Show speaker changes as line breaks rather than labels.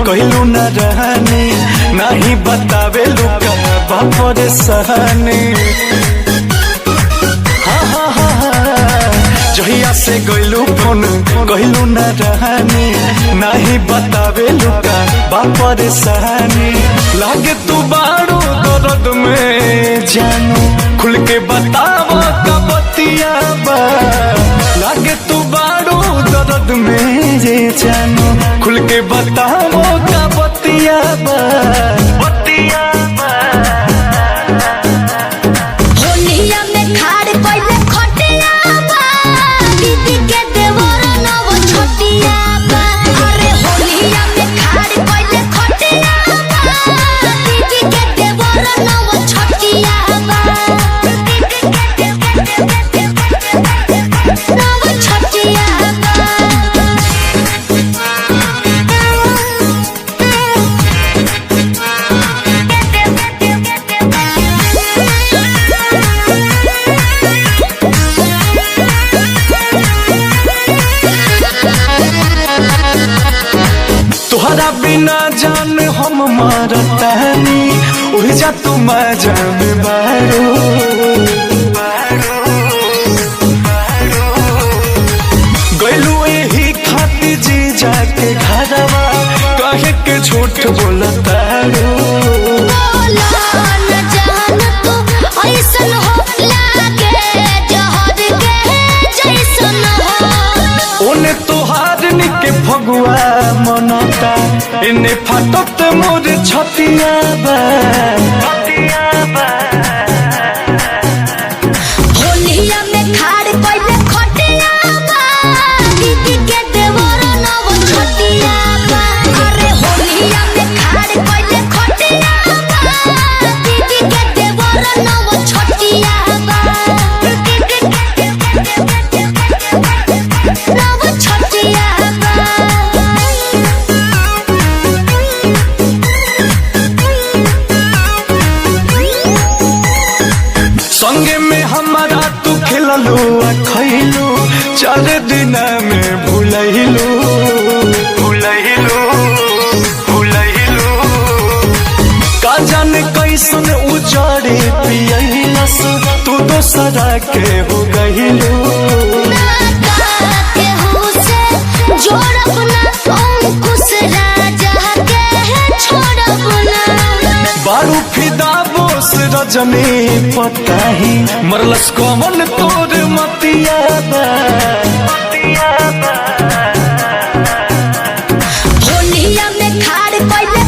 कहलू न रहनी नहीं बतावे लुका बापर सहनी। जहिया से गइलू फोन कहलू न रहनी नहीं बतावे लुका बापर सहनी। लागे तू बारू दर्द में जानू खुल के बताव का बतिया बा। लागे तू बारू दर्द में जे जानू खुल के बताव का बतिया बा। बतिया बा
होलिया में खाड़ पहिले खटिया बा। दीदी के देवर नव छोटिया बा। अरे होलिया में खाड़ पहिले खटिया बा। दीदी के देवर नव छोटिया बा। नव छोटिया
तुहरा बिना जान हम मरतानी उड़ जा तू जान बारो। गइलू यही खाती जी जाके घरवा कहे के झूठ बोलतारो। ओने तोहार निके फगुआ मनता इन्हें फाटत मोर छतिया बा।
होलिया में खाड़ पहिले खटिया बा। दीदी के देवर नव छोटिया बा। अरे होलिया में खाड़ पहिले खटिया बा। दीदी के देवर नव छोटिया बा। नव छोटिया
संगे में हमारा तू खिललू खैलू 4 दिन में भूलैलू। का जाने कैसन उजड़े पियलस तू दोसरा के हो गइलू। बारू फिदा बोस रजनी पताही मरलस कमल तोर मतिया बा।
होलिया में खाड़ पहिले